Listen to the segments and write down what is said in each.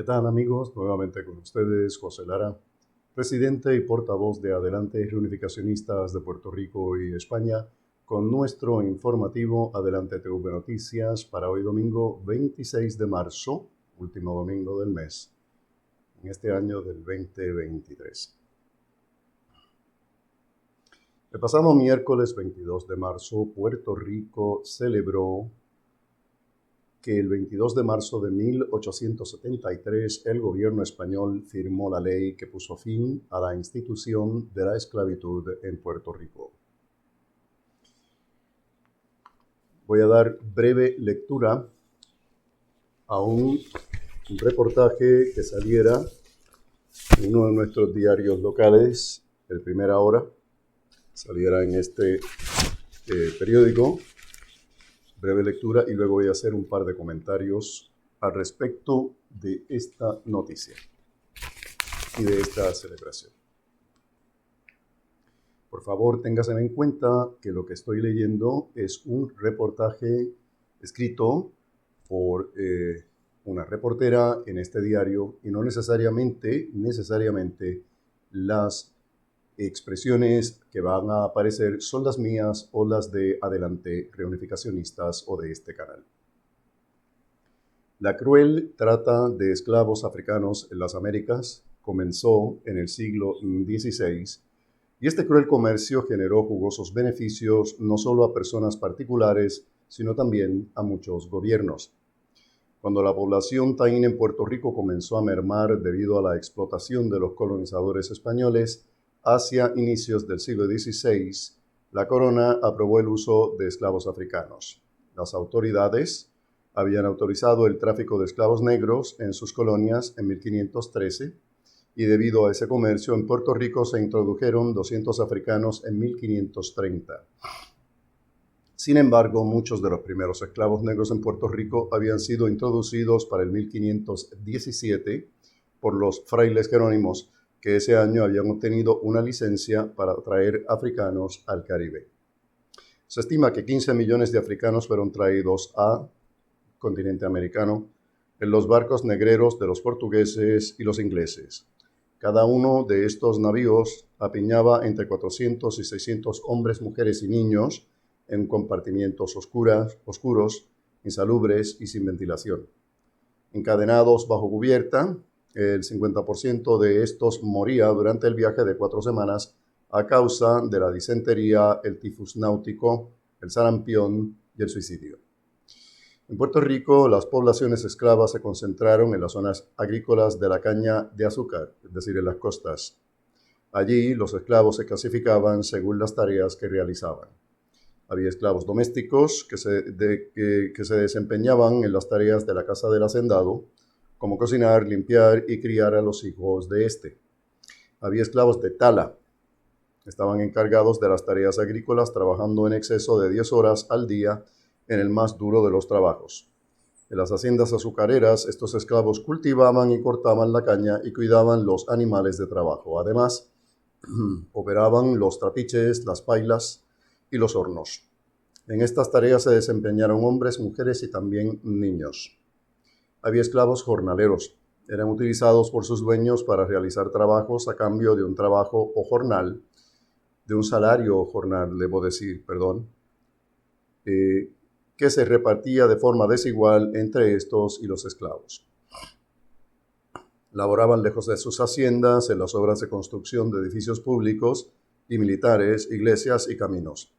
¿Qué tal, amigos? Nuevamente con ustedes, José Lara, presidente y portavoz de Adelante Reunificacionistas de Puerto Rico y España, con nuestro informativo Adelante TV Noticias para hoy domingo 26 de marzo, último domingo del mes, en este año del 2023. El pasado miércoles 22 de marzo, Puerto Rico celebró que el 22 de marzo de 1873 el gobierno español firmó la ley que puso fin a la institución de la esclavitud en Puerto Rico. Voy a dar breve lectura a un reportaje que saliera en uno de nuestros diarios locales, el Primera Hora, saliera en este periódico. Breve lectura y luego voy a hacer un par de comentarios al respecto de esta noticia y de esta celebración. Por favor, ténganse en cuenta que lo que estoy leyendo es un reportaje escrito por una reportera en este diario y no necesariamente las expresiones que van a aparecer son las mías o las de Adelante Reunificacionistas o de este canal. La cruel trata de esclavos africanos en las Américas comenzó en el siglo XVI y este cruel comercio generó jugosos beneficios no solo a personas particulares, sino también a muchos gobiernos. Cuando la población taína en Puerto Rico comenzó a mermar debido a la explotación de los colonizadores españoles, hacia inicios del siglo XVI, la corona aprobó el uso de esclavos africanos. Las autoridades habían autorizado el tráfico de esclavos negros en sus colonias en 1513 y debido a ese comercio en Puerto Rico se introdujeron 200 africanos en 1530. Sin embargo, muchos de los primeros esclavos negros en Puerto Rico habían sido introducidos para el 1517 por los frailes jerónimos, que ese año habían obtenido una licencia para traer africanos al Caribe. Se estima que 15 millones de africanos fueron traídos al continente americano en los barcos negreros de los portugueses y los ingleses. Cada uno de estos navíos apiñaba entre 400 y 600 hombres, mujeres y niños en compartimientos oscuros, insalubres y sin ventilación. Encadenados bajo cubierta, el 50% de estos moría durante el viaje de 4 semanas a causa de la disentería, el tifus náutico, el sarampión y el suicidio. En Puerto Rico, las poblaciones esclavas se concentraron en las zonas agrícolas de la caña de azúcar, es decir, en las costas. Allí, los esclavos se clasificaban según las tareas que realizaban. Había esclavos domésticos que se desempeñaban en las tareas de la casa del hacendado, como cocinar, limpiar y criar a los hijos de este. Había esclavos de tala. Estaban encargados de las tareas agrícolas, trabajando en exceso de 10 horas al día en el más duro de los trabajos. En las haciendas azucareras, estos esclavos cultivaban y cortaban la caña y cuidaban los animales de trabajo. Además, operaban los trapiches, las pailas y los hornos. En estas tareas se desempeñaron hombres, mujeres y también niños. Había esclavos jornaleros. Eran utilizados por sus dueños para realizar trabajos a cambio de un trabajo o jornal, de un salario o jornal, debo decir, que se repartía de forma desigual entre estos y los esclavos. Laboraban lejos de sus haciendas en las obras de construcción de edificios públicos y militares, iglesias y caminos.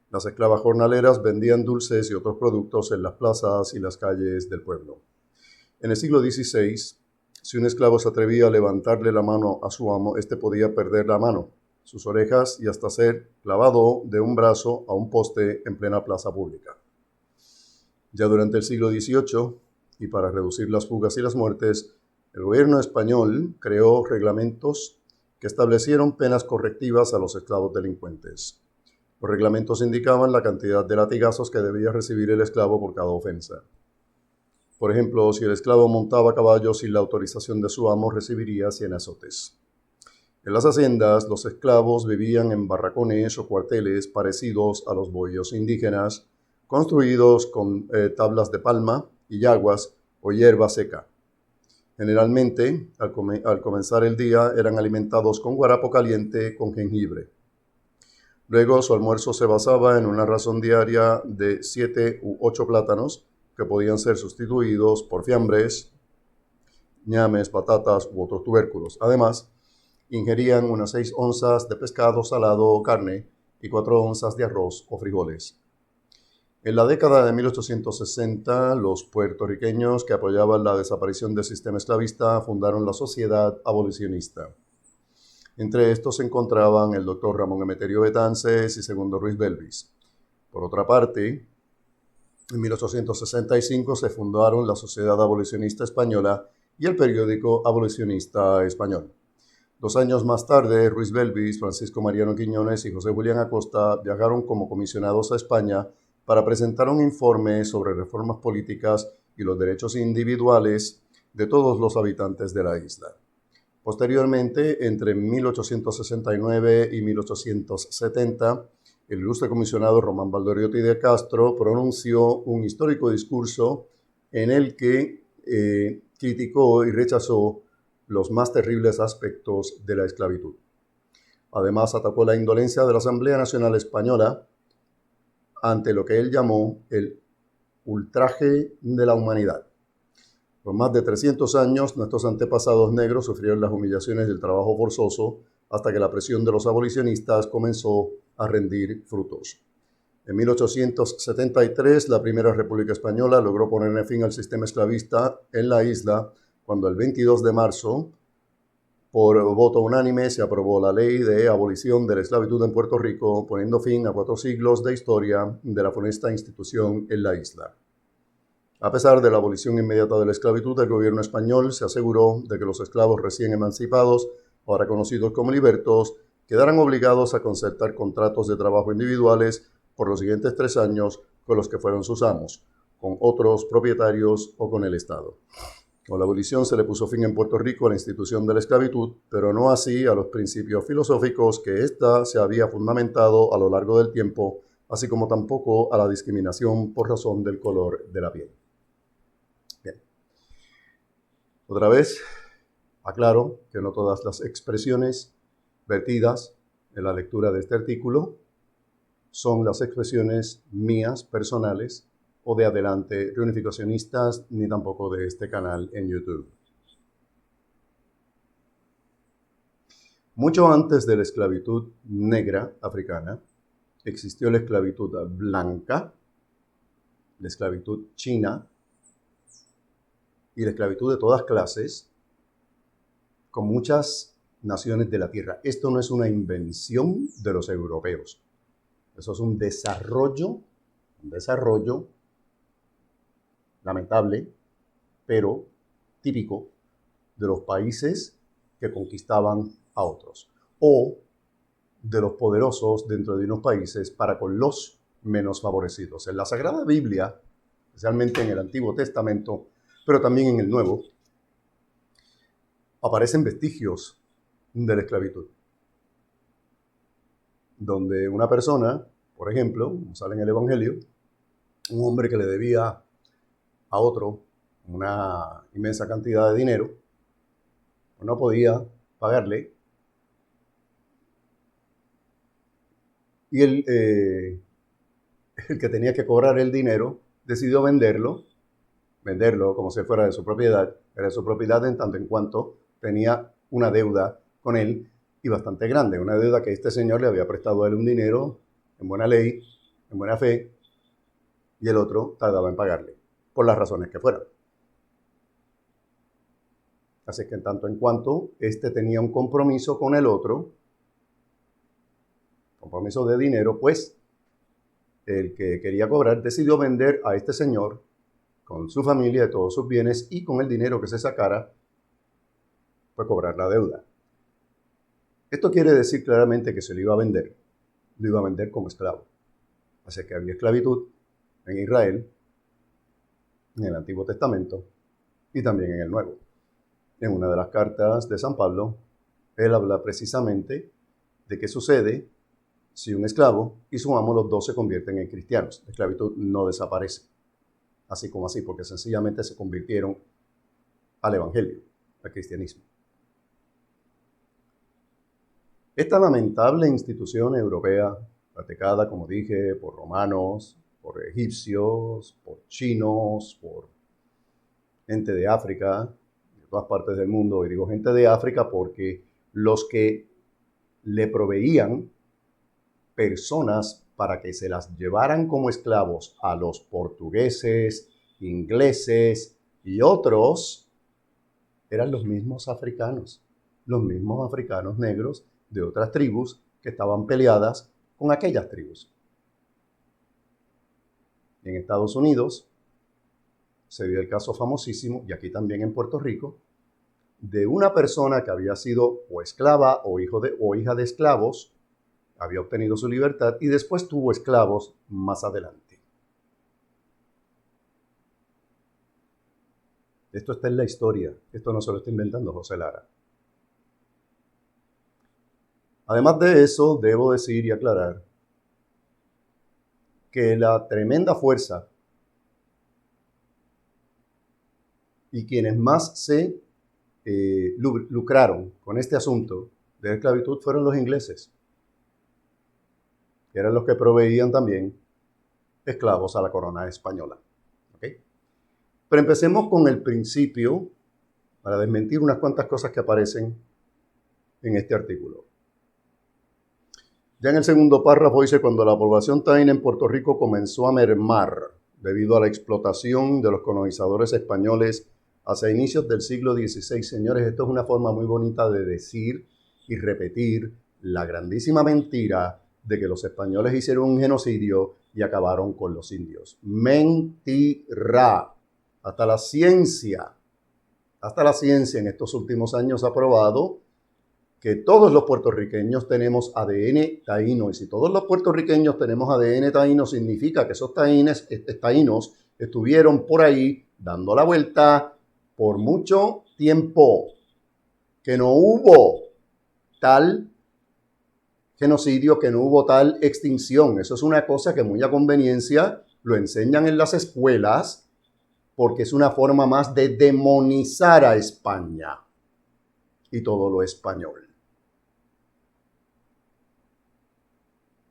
Las esclavas jornaleras vendían dulces y otros productos en las plazas y las calles del pueblo. En el siglo XVI, si un esclavo se atrevía a levantarle la mano a su amo, éste podía perder la mano, sus orejas y hasta ser clavado de un brazo a un poste en plena plaza pública. Ya durante el siglo XVIII, y para reducir las fugas y las muertes, el gobierno español creó reglamentos que establecieron penas correctivas a los esclavos delincuentes. Los reglamentos indicaban la cantidad de latigazos que debía recibir el esclavo por cada ofensa. Por ejemplo, si el esclavo montaba a caballo sin la autorización de su amo, recibiría 100 azotes. En las haciendas, los esclavos vivían en barracones o cuarteles parecidos a los bohíos indígenas, construidos con tablas de palma y yaguas o hierba seca. Generalmente, al comenzar el día, eran alimentados con guarapo caliente con jengibre. Luego, su almuerzo se basaba en una ración diaria de 7 u 8 plátanos, que podían ser sustituidos por fiambres, ñames, patatas u otros tubérculos. Además, ingerían unas 6 onzas de pescado salado o carne y 4 onzas de arroz o frijoles. En la década de 1860, los puertorriqueños que apoyaban la desaparición del sistema esclavista fundaron la Sociedad Abolicionista. Entre estos se encontraban el doctor Ramón Emeterio Betances y Segundo Ruiz Belvis. Por otra parte, en 1865 se fundaron la Sociedad Abolicionista Española y el periódico Abolicionista Español. 2 años más tarde, Ruiz Belvis, Francisco Mariano Quiñones y José Julián Acosta viajaron como comisionados a España para presentar un informe sobre reformas políticas y los derechos individuales de todos los habitantes de la isla. Posteriormente, entre 1869 y 1870, el ilustre comisionado Román Valdoriotti de Castro pronunció un histórico discurso en el que criticó y rechazó los más terribles aspectos de la esclavitud. Además, atacó la indolencia de la Asamblea Nacional Española ante lo que él llamó el ultraje de la humanidad. Por más de 300 años, nuestros antepasados negros sufrieron las humillaciones del trabajo forzoso hasta que la presión de los abolicionistas comenzó a rendir frutos. En 1873, la Primera República Española logró ponerle fin al sistema esclavista en la isla cuando el 22 de marzo, por voto unánime, se aprobó la ley de abolición de la esclavitud en Puerto Rico, poniendo fin a 4 siglos de historia de la funesta institución en la isla. A pesar de la abolición inmediata de la esclavitud, el gobierno español se aseguró de que los esclavos recién emancipados, ahora conocidos como libertos, quedaran obligados a concertar contratos de trabajo individuales por los siguientes 3 años con los que fueron sus amos, con otros propietarios o con el Estado. Con la abolición se le puso fin en Puerto Rico a la institución de la esclavitud, pero no así a los principios filosóficos que ésta se había fundamentado a lo largo del tiempo, así como tampoco a la discriminación por razón del color de la piel. Bien. Otra vez, aclaro que no todas las expresiones vertidas en la lectura de este artículo son las expresiones mías, personales, o de Adelante Reunificacionistas, ni tampoco de este canal en YouTube. Mucho antes de la esclavitud negra africana, existió la esclavitud blanca, la esclavitud china y la esclavitud de todas clases, con muchas naciones de la tierra. Esto no es una invención de los europeos. Eso es un desarrollo lamentable, pero típico de los países que conquistaban a otros, o de los poderosos dentro de unos países para con los menos favorecidos. En la Sagrada Biblia, especialmente en el Antiguo Testamento, pero también en el Nuevo, aparecen vestigios de la esclavitud, donde una persona, por ejemplo, como sale en el Evangelio, un hombre que le debía a otro una inmensa cantidad de dinero, no podía pagarle, y el que tenía que cobrar el dinero decidió venderlo como si fuera de su propiedad. Era de su propiedad en tanto en cuanto tenía una deuda con él, y bastante grande, una deuda que este señor le había prestado a él un dinero en buena ley, en buena fe, y el otro tardaba en pagarle, por las razones que fueran. Así que en tanto en cuanto este tenía un compromiso con el otro, compromiso de dinero, pues el que quería cobrar decidió vender a este señor con su familia, de todos sus bienes, y con el dinero que se sacara, pues cobrar la deuda. Esto quiere decir claramente que se lo iba a vender como esclavo. Así que había esclavitud en Israel, en el Antiguo Testamento y también en el Nuevo. En una de las cartas de San Pablo, él habla precisamente de qué sucede si un esclavo y su amo, los dos, se convierten en cristianos. La esclavitud no desaparece, así como así, porque sencillamente se convirtieron al Evangelio. al cristianismo. Esta lamentable institución europea, atacada, como dije, por romanos, por egipcios, por chinos, por gente de África, de todas partes del mundo, y digo gente de África porque los que le proveían personas para que se las llevaran como esclavos a los portugueses, ingleses y otros, eran los mismos africanos negros de otras tribus que estaban peleadas con aquellas tribus. En Estados Unidos se dio el caso famosísimo, y aquí también en Puerto Rico, de una persona que había sido o esclava o hija de esclavos, había obtenido su libertad y después tuvo esclavos más adelante. Esto está en la historia, esto no se lo está inventando José Lara. Además de eso, debo decir y aclarar que la tremenda fuerza y quienes más se lucraron con este asunto de la esclavitud fueron los ingleses, que eran los que proveían también esclavos a la corona española. ¿Okay? Pero empecemos con el principio para desmentir unas cuantas cosas que aparecen en este artículo. Ya en el segundo párrafo dice: cuando la población taína en Puerto Rico comenzó a mermar debido a la explotación de los colonizadores españoles hacia inicios del siglo XVI. Señores, esto es una forma muy bonita de decir y repetir la grandísima mentira de que los españoles hicieron un genocidio y acabaron con los indios. Mentira. Hasta la ciencia en estos últimos años ha probado que todos los puertorriqueños tenemos ADN taíno, y si todos los puertorriqueños tenemos ADN taíno, significa que esos taínos estuvieron por ahí dando la vuelta por mucho tiempo, que no hubo tal genocidio, que no hubo tal extinción. Eso es una cosa que muy a conveniencia lo enseñan en las escuelas, porque es una forma más de demonizar a España y todo lo español.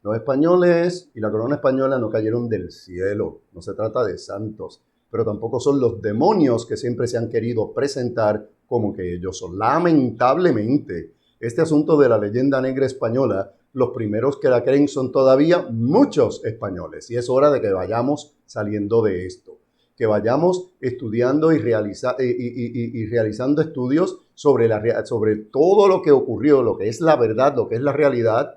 Los españoles y la corona española no cayeron del cielo, no se trata de santos, pero tampoco son los demonios que siempre se han querido presentar como que ellos son. Lamentablemente, este asunto de la leyenda negra española, los primeros que la creen son todavía muchos españoles, y es hora de que vayamos saliendo de esto, que vayamos estudiando y realizando estudios sobre todo lo que ocurrió, lo que es la verdad, lo que es la realidad,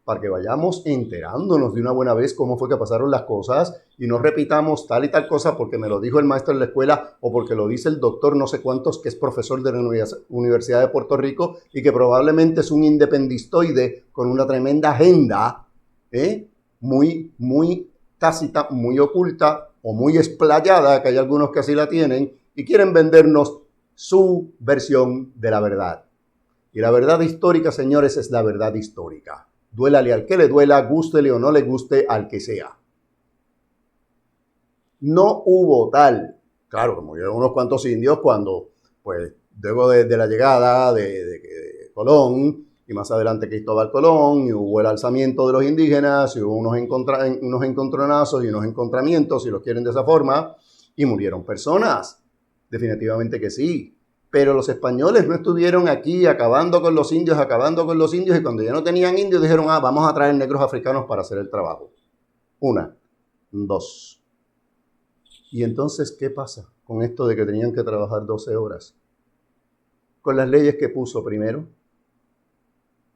para que vayamos enterándonos de una buena vez cómo fue que pasaron las cosas y no repitamos tal y tal cosa porque me lo dijo el maestro en la escuela o porque lo dice el doctor no sé cuántos que es profesor de la Universidad de Puerto Rico y que probablemente es un independistoide con una tremenda agenda muy tácita, muy oculta o muy explayada, que hay algunos que así la tienen, y quieren vendernos su versión de la verdad. Y la verdad histórica, señores, es la verdad histórica. Duélale al que le duela, gústele o no le guste al que sea. No hubo tal. Claro, que murieron unos cuantos indios cuando, pues, luego de la llegada de Colón, y más adelante Cristóbal Colón, y hubo el alzamiento de los indígenas, y hubo unos encontronazos y unos encontramientos, si los quieren de esa forma, y murieron personas. Definitivamente que sí. Pero los españoles no estuvieron aquí acabando con los indios, y cuando ya no tenían indios dijeron, vamos a traer negros africanos para hacer el trabajo. Una, dos. Y entonces, ¿qué pasa con esto de que tenían que trabajar 12 horas? Con las leyes que puso primero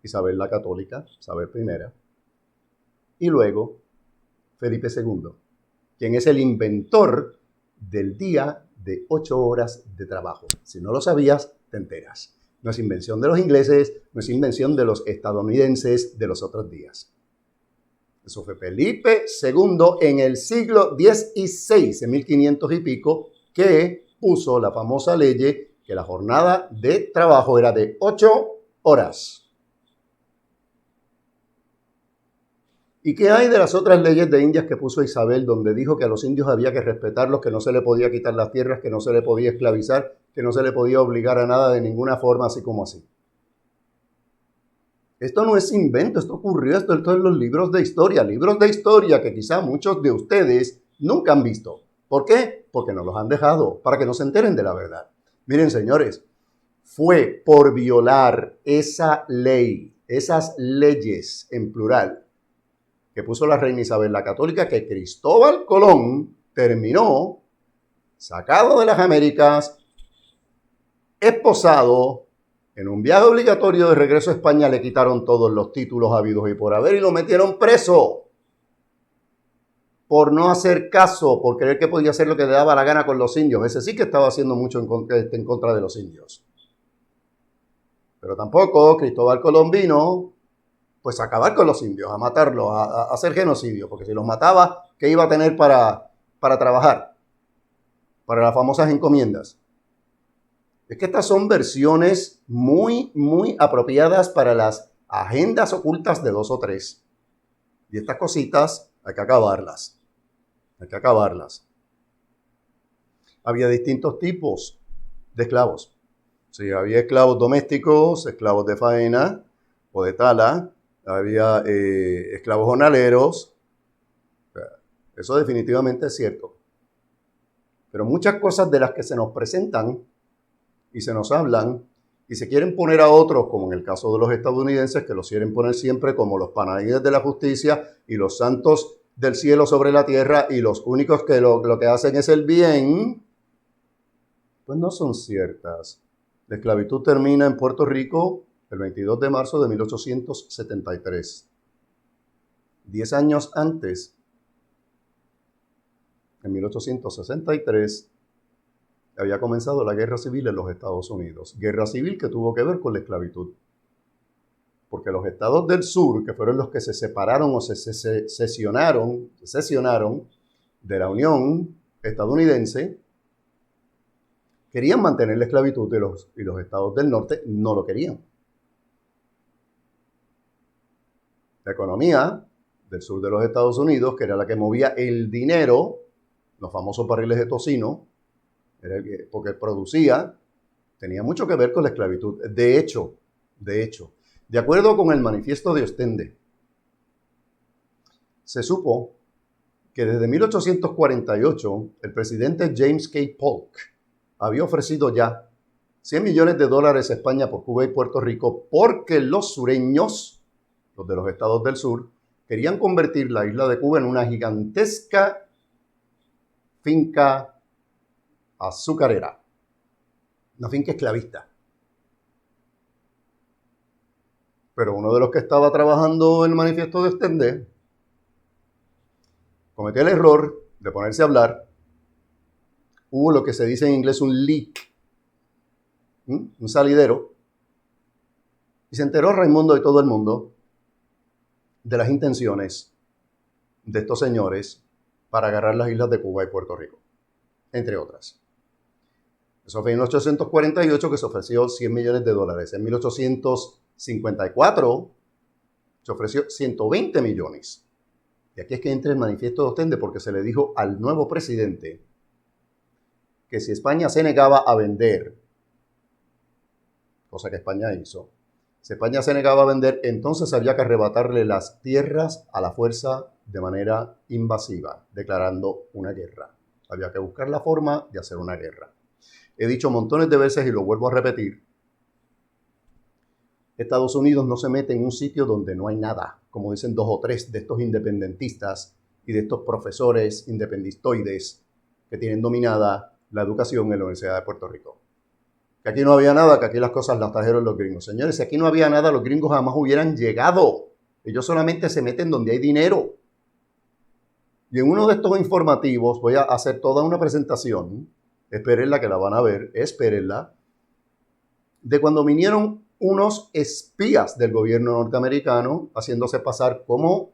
Isabel la Católica, Isabel I, y luego Felipe II, quien es el inventor del día de 8 horas de trabajo. Si no lo sabías, te enteras. No es invención de los ingleses, no es invención de los estadounidenses de los otros días. Eso fue Felipe II en el siglo XVI, en 1500 y pico, que puso la famosa ley que la jornada de trabajo era de 8 horas. ¿Y qué hay de las otras leyes de Indias que puso Isabel, donde dijo que a los indios había que respetarlos, que no se le podía quitar las tierras, que no se le podía esclavizar, que no se le podía obligar a nada de ninguna forma, así como así? Esto no es invento, esto ocurrió, esto en los libros de historia que quizá muchos de ustedes nunca han visto. ¿Por qué? Porque nos los han dejado, para que no se enteren de la verdad. Miren, señores, fue por violar esa ley, esas leyes en plural, que puso la reina Isabel la Católica, que Cristóbal Colón terminó sacado de las Américas, esposado. En un viaje obligatorio de regreso a España le quitaron todos los títulos habidos y por haber y lo metieron preso por no hacer caso, por creer que podía hacer lo que le daba la gana con los indios. Ese sí que estaba haciendo mucho en contra de los indios. Pero tampoco Cristóbal Colón vino pues a acabar con los indios, a matarlos, a hacer genocidio, porque si los mataba, ¿qué iba a tener para trabajar? Para las famosas encomiendas. Es que estas son versiones muy, muy apropiadas para las agendas ocultas de 2 o 3. Y estas cositas hay que acabarlas. Hay que acabarlas. Había distintos tipos de esclavos. Sí, había esclavos domésticos, esclavos de faena o de tala. Había esclavos jornaleros. Eso definitivamente es cierto. Pero muchas cosas de las que se nos presentan y se nos hablan y se quieren poner a otros, como en el caso de los estadounidenses, que los quieren poner siempre como los paladines de la justicia y los santos del cielo sobre la tierra y los únicos que lo que hacen es el bien, pues no son ciertas. La esclavitud termina en Puerto Rico el 22 de marzo de 1873. 10 años antes, en 1863, había comenzado la guerra civil en los Estados Unidos. Guerra civil que tuvo que ver con la esclavitud. Porque los estados del sur, que fueron los que se separaron o se sesionaron de la Unión estadounidense, querían mantener la esclavitud y los estados del norte no lo querían. La economía del sur de los Estados Unidos, que era la que movía el dinero, los famosos barriles de tocino, porque producía, tenía mucho que ver con la esclavitud. De hecho, de acuerdo con el manifiesto de Ostende, se supo que desde 1848 el presidente James K. Polk había ofrecido ya $100 millones a España por Cuba y Puerto Rico porque los sureños, los de los estados del sur, querían convertir la isla de Cuba en una gigantesca finca azucarera, una finca esclavista. Pero uno de los que estaba trabajando en el manifiesto de Ostende cometió el error de ponerse a hablar. Hubo lo que se dice en inglés un leak, un salidero, y se enteró Raimundo y todo el mundo de las intenciones de estos señores para agarrar las islas de Cuba y Puerto Rico, entre otras. Eso fue en 1848 que se ofreció $100 millones. En 1854 se ofreció 120 millones. Y aquí es que entra el manifiesto de Ostende, porque se le dijo al nuevo presidente que si España se negaba a vender, cosa que España hizo, si España se negaba a vender, entonces había que arrebatarle las tierras a la fuerza de manera invasiva, declarando una guerra. Había que buscar la forma de hacer una guerra. He dicho montones de veces y lo vuelvo a repetir. Estados Unidos no se mete en un sitio donde no hay nada, como dicen 2 o 3 de estos independentistas y de estos profesores independistoides que tienen dominada la educación en la Universidad de Puerto Rico. Que aquí no había nada, que aquí las cosas las trajeron los gringos. Señores, si aquí no había nada, los gringos jamás hubieran llegado. Ellos solamente se meten donde hay dinero. Y en uno de estos informativos voy a hacer toda una presentación, espérenla que la van a ver, espérenla, de cuando vinieron unos espías del gobierno norteamericano haciéndose pasar como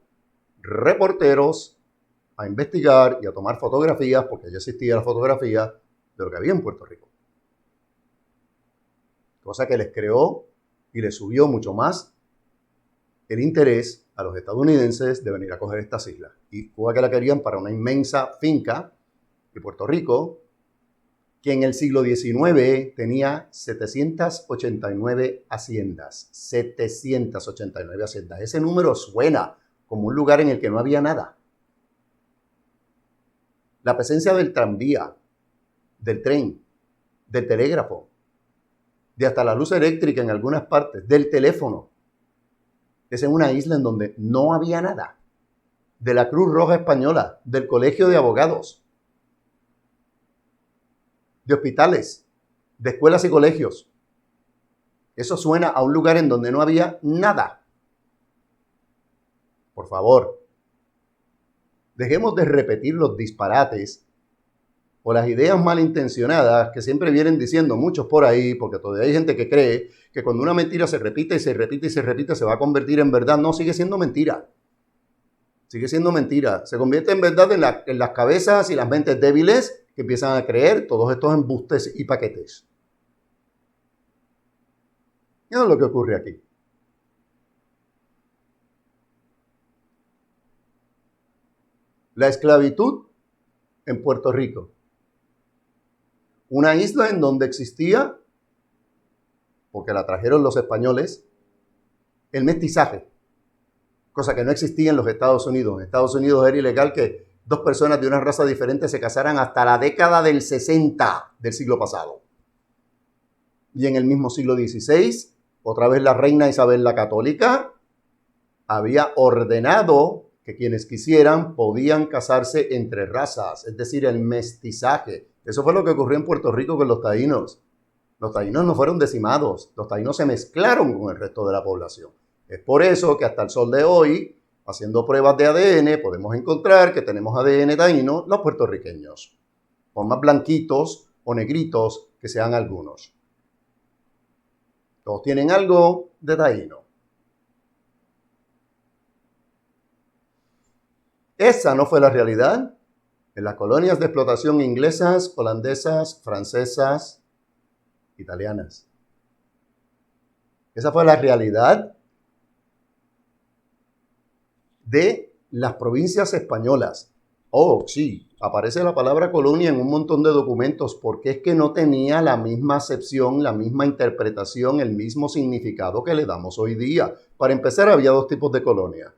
reporteros a investigar y a tomar fotografías, porque ya existía la fotografía de lo que había en Puerto Rico. Cosa que les creó y les subió mucho más el interés a los estadounidenses de venir a coger estas islas. Y Cuba que la querían para una inmensa finca, y Puerto Rico, que en el siglo XIX tenía 789 haciendas. 789 haciendas. Ese número suena como un lugar en el que no había nada. La presencia del tranvía, del tren, del telégrafo, de hasta la luz eléctrica en algunas partes, del teléfono. Es en una isla en donde no había nada. De la Cruz Roja Española, del Colegio de Abogados, de hospitales, de escuelas y colegios. Eso suena a un lugar en donde no había nada. Por favor, dejemos de repetir los disparates o las ideas malintencionadas que siempre vienen diciendo muchos por ahí, porque todavía hay gente que cree que cuando una mentira se repite y se repite y se repite, se va a convertir en verdad. No, sigue siendo mentira. Sigue siendo mentira. Se convierte en verdad en las cabezas y las mentes débiles que empiezan a creer todos estos embustes y paquetes. ¿Qué es lo que ocurre aquí? La esclavitud en Puerto Rico. Una isla en donde existía, porque la trajeron los españoles, el mestizaje, cosa que no existía en los Estados Unidos. En Estados Unidos era ilegal que dos personas de una raza diferente se casaran hasta la década del 60 del siglo pasado. Y en el mismo siglo XVI, otra vez la reina Isabel la Católica había ordenado que quienes quisieran podían casarse entre razas, es decir, el mestizaje. Eso fue lo que ocurrió en Puerto Rico con los taínos. Los taínos no fueron decimados, los taínos se mezclaron con el resto de la población. Es por eso que hasta el sol de hoy, haciendo pruebas de ADN, podemos encontrar que tenemos ADN taíno los puertorriqueños, por más blanquitos o negritos que sean algunos. Todos tienen algo de taíno. Esa no fue la realidad en las colonias de explotación inglesas, holandesas, francesas, italianas. Esa fue la realidad de las provincias españolas. Oh, sí, aparece la palabra colonia en un montón de documentos porque es que no tenía la misma acepción, la misma interpretación, el mismo significado que le damos hoy día. Para empezar, había dos tipos de colonias.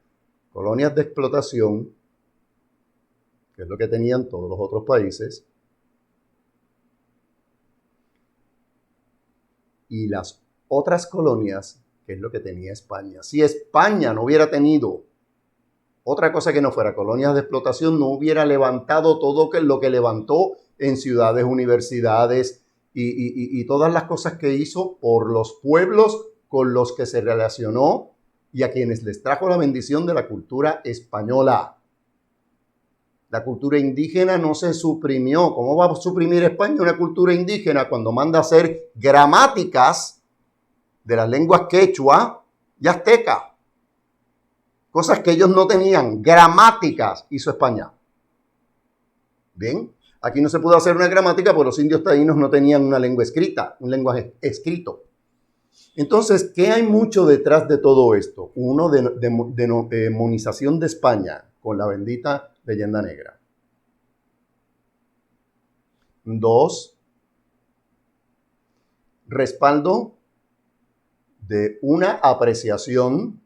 Colonias de explotación, que es lo que tenían todos los otros países, y las otras colonias, que es lo que tenía España. Si España no hubiera tenido otra cosa que no fuera colonias de explotación, no hubiera levantado todo lo que levantó en ciudades, universidades y todas las cosas que hizo por los pueblos con los que se relacionó y a quienes les trajo la bendición de la cultura española. La cultura indígena no se suprimió. ¿Cómo va a suprimir España una cultura indígena cuando manda a hacer gramáticas de las lenguas quechua y azteca? Cosas que ellos no tenían, gramáticas hizo España. Bien, aquí no se pudo hacer una gramática porque los indios taínos no tenían una lengua escrita, un lenguaje escrito. Entonces, ¿qué hay mucho detrás de todo esto? Uno, demonización de España con la bendita leyenda negra. Dos, respaldo de una apreciación,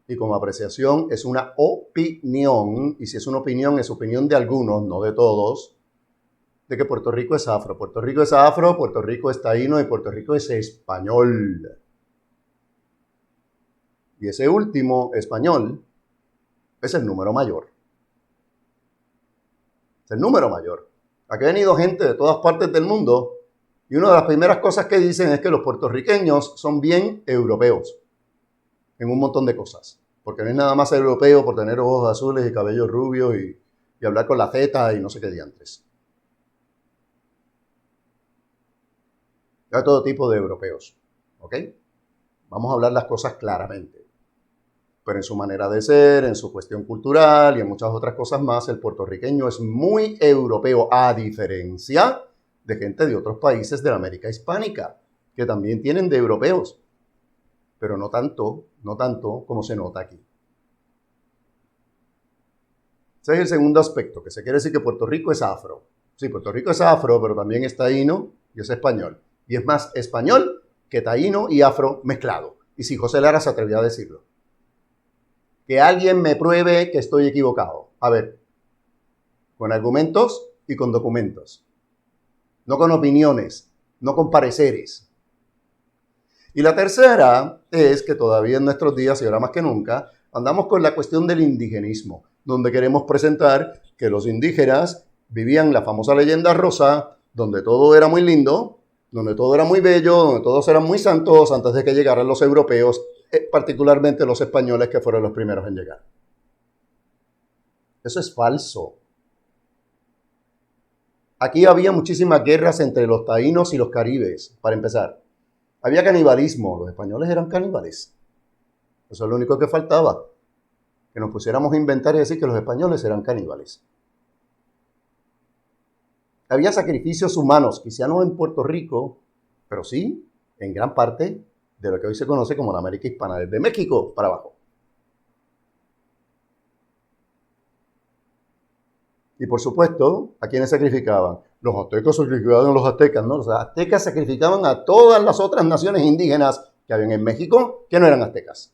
y como apreciación es una opinión, y si es una opinión, es opinión de algunos, no de todos, de que Puerto Rico es afro. Puerto Rico es afro, Puerto Rico es taíno y Puerto Rico es español. Y ese último, español, es el número mayor. Es el número mayor. Aquí ha venido gente de todas partes del mundo y una de las primeras cosas que dicen es que los puertorriqueños son bien europeos en un montón de cosas. Porque no es nada más europeo por tener ojos azules y cabellos rubios y hablar con la Z y no sé qué diantres. Hay todo tipo de europeos, ¿ok? Vamos a hablar las cosas claramente. Pero en su manera de ser, en su cuestión cultural y en muchas otras cosas más, el puertorriqueño es muy europeo, a diferencia de gente de otros países de la América hispánica, que también tienen de europeos, pero no tanto como se nota aquí. Ese es el segundo aspecto, que se quiere decir que Puerto Rico es afro. Sí, Puerto Rico es afro, pero también es taíno y es español. Y es más español que taíno y afro mezclado. Y si José Lara se atrevió a decirlo. Que alguien me pruebe que estoy equivocado. A ver, con argumentos y con documentos. No con opiniones, no con pareceres. Y la tercera es que todavía en nuestros días, y ahora más que nunca, andamos con la cuestión del indigenismo, donde queremos presentar que los indígenas vivían la famosa leyenda rosa, donde todo era muy lindo, donde todo era muy bello, donde todos eran muy santos antes de que llegaran los europeos, particularmente los españoles, que fueron los primeros en llegar. Eso es falso. Aquí había muchísimas guerras entre los taínos y los caribes, para empezar. Había canibalismo, los españoles eran caníbales. Eso es lo único que faltaba, que nos pusiéramos a inventar y decir que los españoles eran caníbales. Había sacrificios humanos, quizá no en Puerto Rico, pero sí en gran parte de lo que hoy se conoce como la América Hispana, desde México para abajo. Y por supuesto, ¿a quiénes sacrificaban? Los aztecas sacrificaban a los aztecas, ¿no? Los aztecas sacrificaban a todas las otras naciones indígenas que habían en México, que no eran aztecas.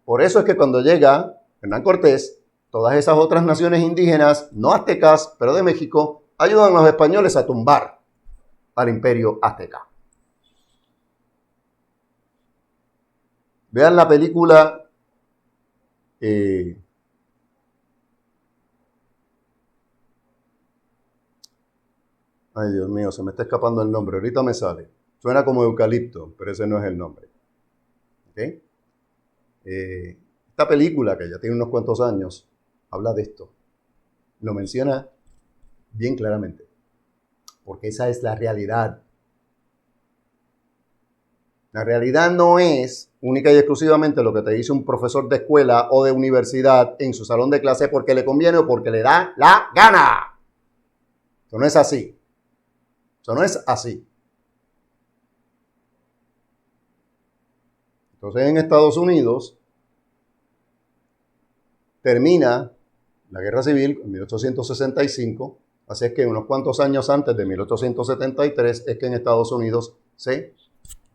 Por eso es que cuando llega Hernán Cortés, todas esas otras naciones indígenas, no aztecas, pero de México, ayudan a los españoles a tumbar al imperio azteca. Vean la película ay, Dios mío, se me está escapando el nombre. Ahorita me sale. Suena como eucalipto, pero ese no es el nombre. ¿Okay? Esta película, que ya tiene unos cuantos años, habla de esto. Lo menciona bien claramente. Porque esa es la realidad. La realidad no es única y exclusivamente lo que te dice un profesor de escuela o de universidad en su salón de clase porque le conviene o porque le da la gana. Eso no es así. Eso no es así. Entonces en Estados Unidos termina la Guerra Civil en 1865, así es que unos cuantos años antes de 1873 es que en Estados Unidos se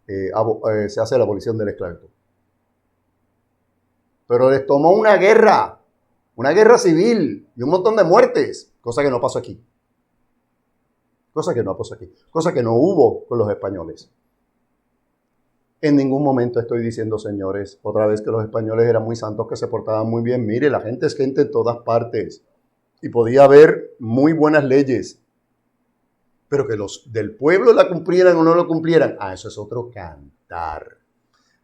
hace la abolición de la esclavitud. Pero les tomó una guerra civil y un montón de muertes, cosa que no pasó aquí. Cosa que no pasó aquí, cosa que no hubo con los españoles. En ningún momento estoy diciendo, señores, otra vez que los españoles eran muy santos, que se portaban muy bien. Mire, la gente es gente en todas partes y podía haber muy buenas leyes, pero que los del pueblo la cumplieran o no lo cumplieran, eso es otro cantar.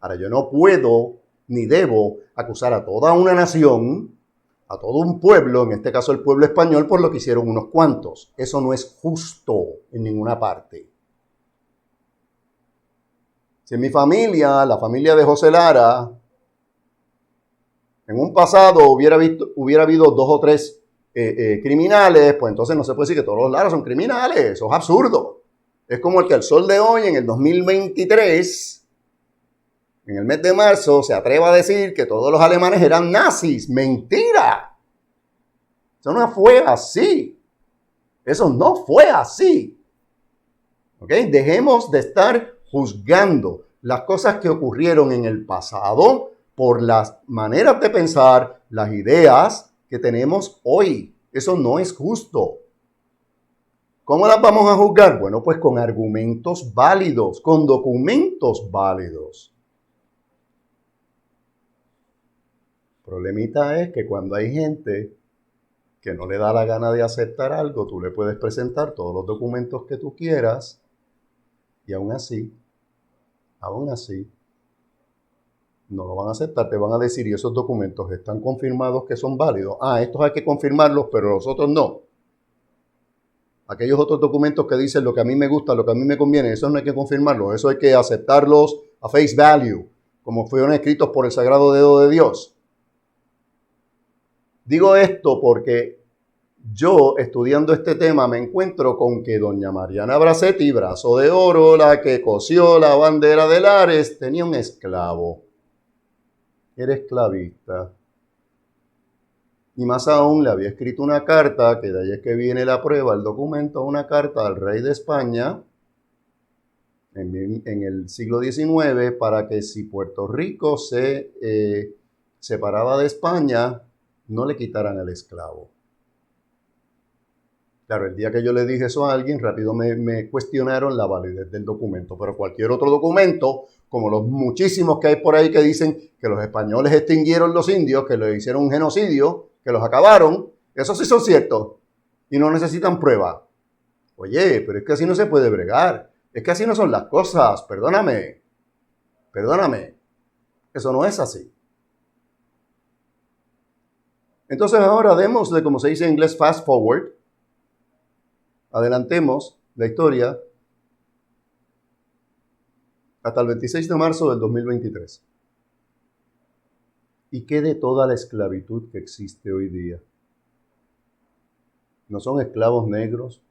Ahora, yo no puedo ni debo acusar a toda una nación, a todo un pueblo, en este caso el pueblo español, por lo que hicieron unos cuantos. Eso no es justo en ninguna parte. Si en mi familia, la familia de José Lara, en un pasado hubiera habido 2 o 3 criminales, pues entonces no se puede decir que todos los Lara son criminales. Eso es absurdo. Es como el que al sol de hoy, en el 2023, en el mes de marzo, se atreva a decir que todos los alemanes eran nazis. ¡Mentira! Eso no fue así. Eso no fue así. ¿Ok? Dejemos de estar juzgando las cosas que ocurrieron en el pasado por las maneras de pensar, las ideas que tenemos hoy. Eso no es justo. ¿Cómo las vamos a juzgar? Bueno, pues con argumentos válidos, con documentos válidos. El problemita es que cuando hay gente que no le da la gana de aceptar algo, tú le puedes presentar todos los documentos que tú quieras y aún así, no lo van a aceptar, te van a decir, y esos documentos están confirmados que son válidos. Estos hay que confirmarlos, pero los otros no. Aquellos otros documentos que dicen lo que a mí me gusta, lo que a mí me conviene, esos no hay que confirmarlos, eso hay que aceptarlos a face value, como fueron escritos por el sagrado dedo de Dios. Digo esto porque yo, estudiando este tema, me encuentro con que doña Mariana Bracetti, brazo de oro, la que cosió la bandera de Lares, tenía un esclavo. Era esclavista. Y más aún, le había escrito una carta, que de ahí es que viene la prueba, el documento, una carta al rey de España en el siglo XIX para que si Puerto Rico se separaba de España, no le quitaran el esclavo. Claro, el día que yo le dije eso a alguien, rápido me cuestionaron la validez del documento, pero cualquier otro documento, como los muchísimos que hay por ahí que dicen que los españoles extinguieron los indios, que le hicieron un genocidio, que los acabaron, esos sí son ciertos y no necesitan prueba. Oye, pero es que así no se puede bregar, es que así no son las cosas, perdóname, eso no es así. Entonces ahora démosle, como se dice en inglés, fast forward, adelantemos la historia hasta el 26 de marzo del 2023. ¿Y qué de toda la esclavitud que existe hoy día? No son esclavos negros,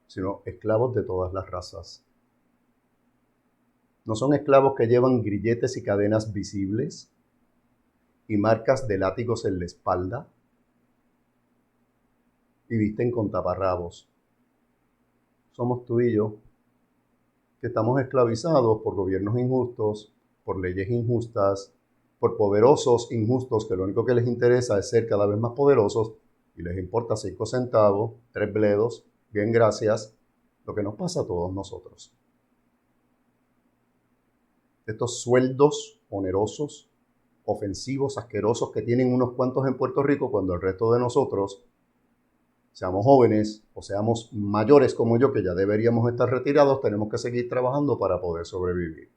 sino esclavos de todas las razas. No son esclavos que llevan grilletes y cadenas visibles y marcas de látigos en la espalda y visten con taparrabos. Somos tú y yo, que estamos esclavizados por gobiernos injustos, por leyes injustas, por poderosos injustos que lo único que les interesa es ser cada vez más poderosos y les importa 5 centavos, 3 bledos, bien gracias, lo que nos pasa a todos nosotros. Estos sueldos onerosos, ofensivos, asquerosos que tienen unos cuantos en Puerto Rico cuando el resto de nosotros, seamos jóvenes o seamos mayores como yo, que ya deberíamos estar retirados, tenemos que seguir trabajando para poder sobrevivir.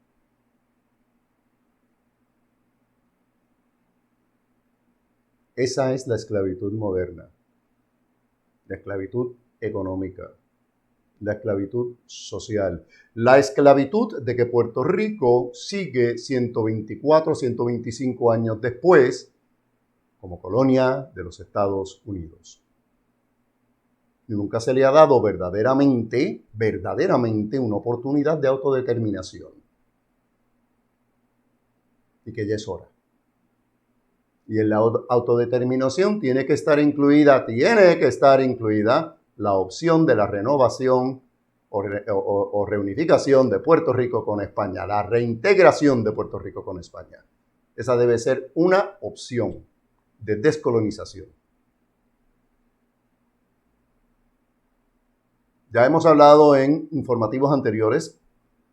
Esa es la esclavitud moderna, la esclavitud económica, la esclavitud social, la esclavitud de que Puerto Rico sigue 124, 125 años después como colonia de los Estados Unidos. Y nunca se le ha dado verdaderamente una oportunidad de autodeterminación. Y que ya es hora. Y en la autodeterminación tiene que estar incluida la opción de la renovación o reunificación de Puerto Rico con España, la reintegración de Puerto Rico con España. Esa debe ser una opción de descolonización. Ya hemos hablado en informativos anteriores,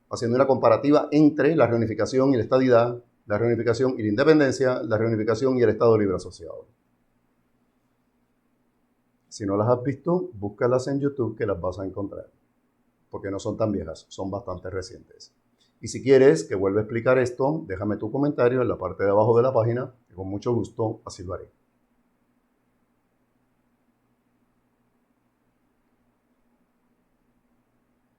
haciendo una comparativa entre la reunificación y la estadidad, la reunificación y la independencia, la reunificación y el Estado Libre Asociado. Si no las has visto, búscalas en YouTube que las vas a encontrar, porque no son tan viejas, son bastante recientes. Y si quieres que vuelva a explicar esto, déjame tu comentario en la parte de abajo de la página, que con mucho gusto así lo haré.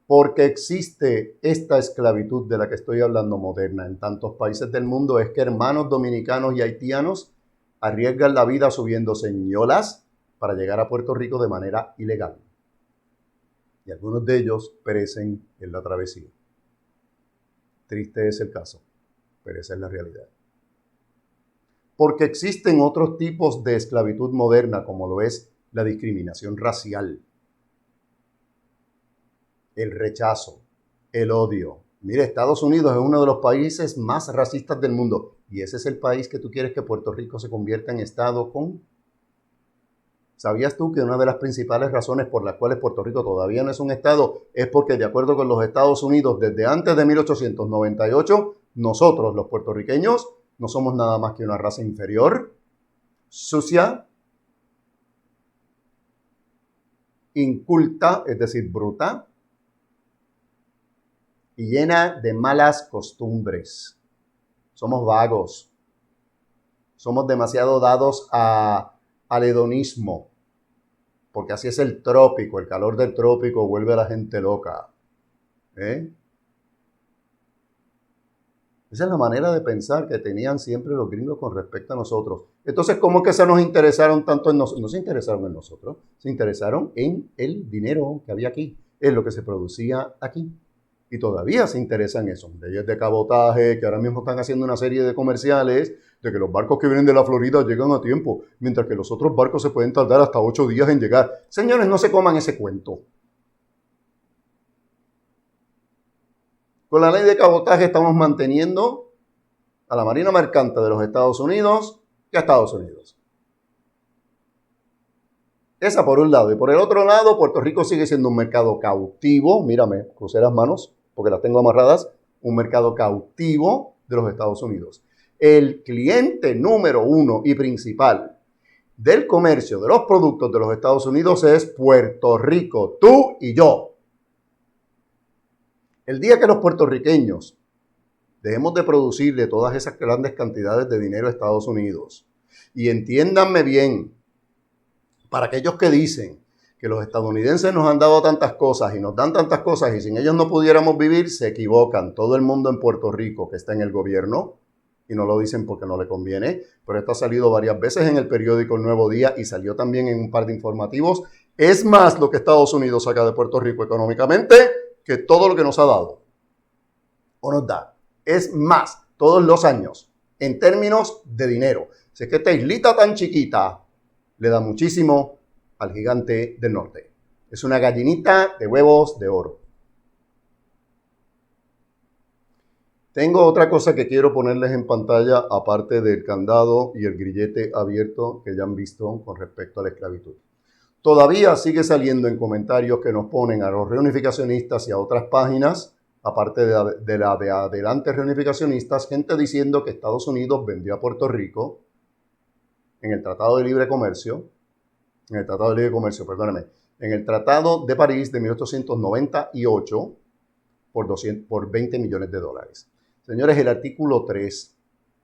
Porque existe esta esclavitud de la que estoy hablando moderna en tantos países del mundo, es que hermanos dominicanos y haitianos arriesgan la vida subiéndose en yolas para llegar a Puerto Rico de manera ilegal. Y algunos de ellos perecen en la travesía. Triste es el caso, pero esa es la realidad. Porque existen otros tipos de esclavitud moderna, como lo es la discriminación racial, el rechazo, el odio. Mire, Estados Unidos es uno de los países más racistas del mundo. ¿Y ese es el país que tú quieres que Puerto Rico se convierta en estado con? ¿Sabías tú que una de las principales razones por las cuales Puerto Rico todavía no es un estado es porque, de acuerdo con los Estados Unidos, desde antes de 1898, nosotros, los puertorriqueños, no somos nada más que una raza inferior, sucia, inculta, es decir, bruta, y llena de malas costumbres. Somos vagos. Somos demasiado dados al hedonismo, porque así es el trópico, el calor del trópico vuelve a la gente loca. Esa es la manera de pensar que tenían siempre los gringos con respecto a nosotros. Entonces, ¿cómo es que se nos interesaron tanto en nosotros? No se interesaron en nosotros, se interesaron en el dinero que había aquí, en lo que se producía aquí. Y todavía se interesan en eso. Leyes de cabotaje, que ahora mismo están haciendo una serie de comerciales de que los barcos que vienen de la Florida llegan a tiempo, mientras que los otros barcos se pueden tardar hasta 8 días en llegar. Señores, no se coman ese cuento. Con la ley de cabotaje estamos manteniendo a la Marina Mercante de los Estados Unidos y a Estados Unidos. Esa por un lado. Y por el otro lado, Puerto Rico sigue siendo un mercado cautivo. Mírame, crucé las manos porque las tengo amarradas. Un mercado cautivo de los Estados Unidos. El cliente número 1 y principal del comercio de los productos de los Estados Unidos es Puerto Rico, tú y yo. El día que los puertorriqueños dejemos de producirle todas esas grandes cantidades de dinero a Estados Unidos, y entiéndanme bien, para aquellos que dicen que los estadounidenses nos han dado tantas cosas y nos dan tantas cosas y sin ellos no pudiéramos vivir, se equivocan. Todo el mundo en Puerto Rico que está en el gobierno, y no lo dicen porque no le conviene, pero esto ha salido varias veces en el periódico El Nuevo Día y salió también en un par de informativos, es más lo que Estados Unidos saca de Puerto Rico económicamente que todo lo que nos ha dado o nos da. Es más, todos los años, en términos de dinero. Si es que esta islita tan chiquita le da muchísimo al gigante del norte. Es una gallinita de huevos de oro. Tengo otra cosa que quiero ponerles en pantalla, aparte del candado y el grillete abierto que ya han visto con respecto a la esclavitud. Todavía sigue saliendo en comentarios que nos ponen a los reunificacionistas y a otras páginas, aparte de la de Adelante Reunificacionistas, gente diciendo que Estados Unidos vendió a Puerto Rico en el Tratado de Libre Comercio, en el Tratado de París de 1898 por 20 millones de dólares. Señores, el artículo 3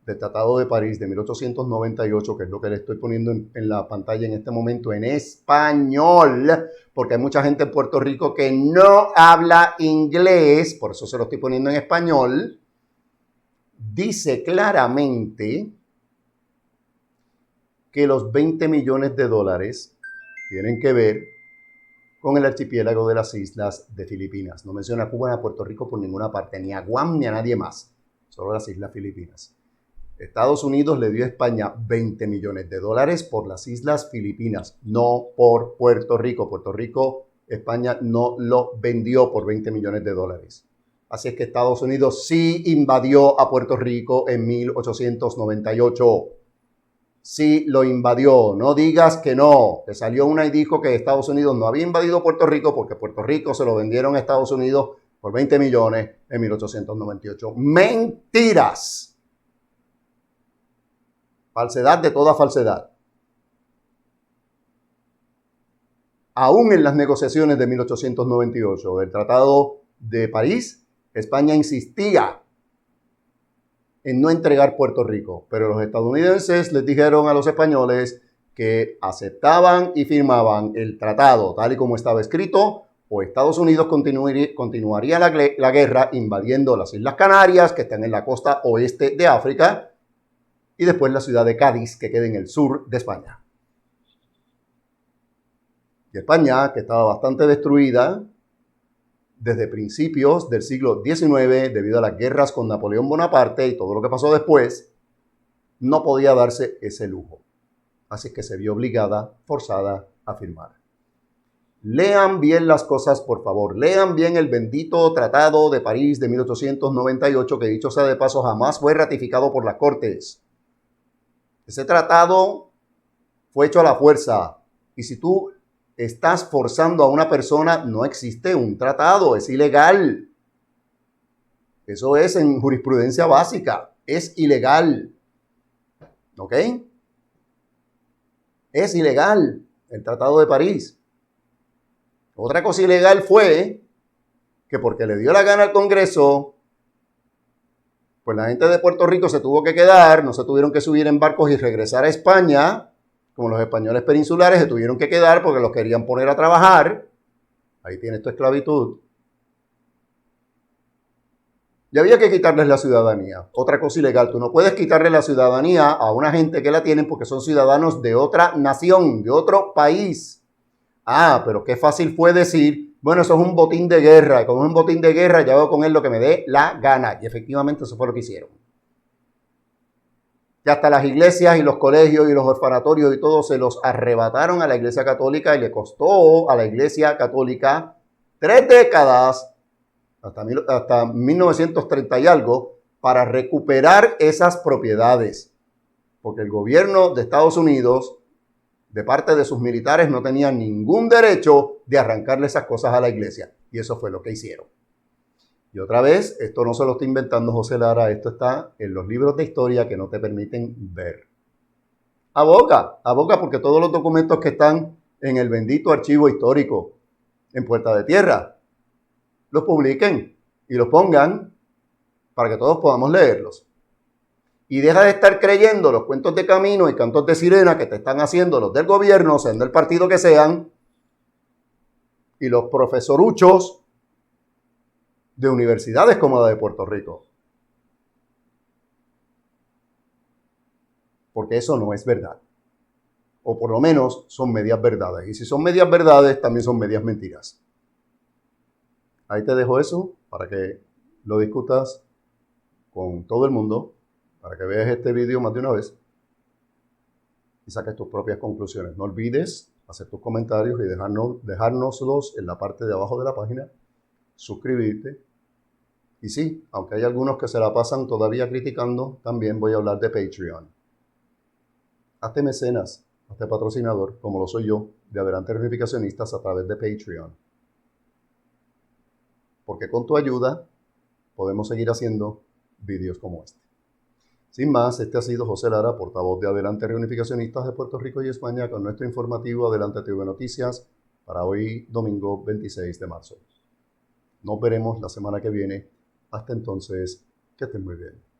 del Tratado de París de 1898, que es lo que le estoy poniendo en la pantalla en este momento en español, porque hay mucha gente en Puerto Rico que no habla inglés, por eso se lo estoy poniendo en español, dice claramente que los 20 millones de dólares tienen que ver con el archipiélago de las islas de Filipinas. No menciona a Cuba ni a Puerto Rico por ninguna parte, ni a Guam ni a nadie más, solo las islas Filipinas. Estados Unidos le dio a España 20 millones de dólares por las islas Filipinas, no por Puerto Rico. Puerto Rico, España no lo vendió por 20 millones de dólares. Así es que Estados Unidos sí invadió a Puerto Rico en 1898. Sí lo invadió. No digas que no. Que salió una y dijo que Estados Unidos no había invadido Puerto Rico porque Puerto Rico se lo vendieron a Estados Unidos por 20 millones en 1898. ¡Mentiras! Falsedad de toda falsedad. Aún en las negociaciones de 1898 del Tratado de París, España insistía en no entregar Puerto Rico, pero los estadounidenses les dijeron a los españoles que aceptaban y firmaban el tratado tal y como estaba escrito, o Estados Unidos continuaría la guerra invadiendo las Islas Canarias, que están en la costa oeste de África, y después la ciudad de Cádiz, que queda en el sur de España. Y España, que estaba bastante destruida desde principios del siglo XIX, debido a las guerras con Napoleón Bonaparte y todo lo que pasó después, no podía darse ese lujo. Así que se vio obligada, forzada a firmar. Lean bien las cosas, por favor. Lean bien el bendito Tratado de París de 1898, que dicho sea de paso, jamás fue ratificado por las Cortes. Ese tratado fue hecho a la fuerza. Y si tú estás forzando a una persona, no existe un tratado, es ilegal. Eso es en jurisprudencia básica, es ilegal. ¿Ok? Es ilegal el Tratado de París. Otra cosa ilegal fue que porque le dio la gana al Congreso, pues la gente de Puerto Rico se tuvo que quedar, no se tuvieron que subir en barcos y regresar a España, como los españoles peninsulares se tuvieron que quedar porque los querían poner a trabajar. Ahí tienes tu esclavitud. Y había que quitarles la ciudadanía. Otra cosa ilegal, tú no puedes quitarle la ciudadanía a una gente que la tienen porque son ciudadanos de otra nación, de otro país. Ah, pero qué fácil fue decir, bueno, eso es un botín de guerra, y como es un botín de guerra, yo hago con él lo que me dé la gana. Y efectivamente eso fue lo que hicieron. que hasta las iglesias y los colegios y los orfanatorios y todo se los arrebataron a la Iglesia Católica y le costó a la Iglesia Católica 3 décadas, hasta 1930 y algo, para recuperar esas propiedades. Porque el gobierno de Estados Unidos, de parte de sus militares, no tenía ningún derecho de arrancarle esas cosas a la iglesia. Y eso fue lo que hicieron. Y otra vez, esto no se lo está inventando José Lara, esto está en los libros de historia que no te permiten ver. Aboga porque todos los documentos que están en el bendito archivo histórico en Puerta de Tierra, los publiquen y los pongan para que todos podamos leerlos. Y deja de estar creyendo los cuentos de camino y cantos de sirena que te están haciendo los del gobierno, sean del partido que sean, y los profesoruchos de universidades como la de Puerto Rico. Porque eso no es verdad. O por lo menos son medias verdades. Y si son medias verdades, también son medias mentiras. Ahí te dejo eso para que lo discutas con todo el mundo, para que veas este video más de una vez y saques tus propias conclusiones. No olvides hacer tus comentarios y dejárnoslos en la parte de abajo de la página, suscribirte. Y sí, aunque hay algunos que se la pasan todavía criticando, también voy a hablar de Patreon. Hazte mecenas, hazte patrocinador, como lo soy yo, de Adelante Reunificacionistas a través de Patreon. Porque con tu ayuda podemos seguir haciendo vídeos como este. Sin más, este ha sido José Lara, portavoz de Adelante Reunificacionistas de Puerto Rico y España, con nuestro informativo Adelante TV Noticias para hoy, domingo 26 de marzo. Nos veremos la semana que viene. Hasta entonces, que estén muy bien.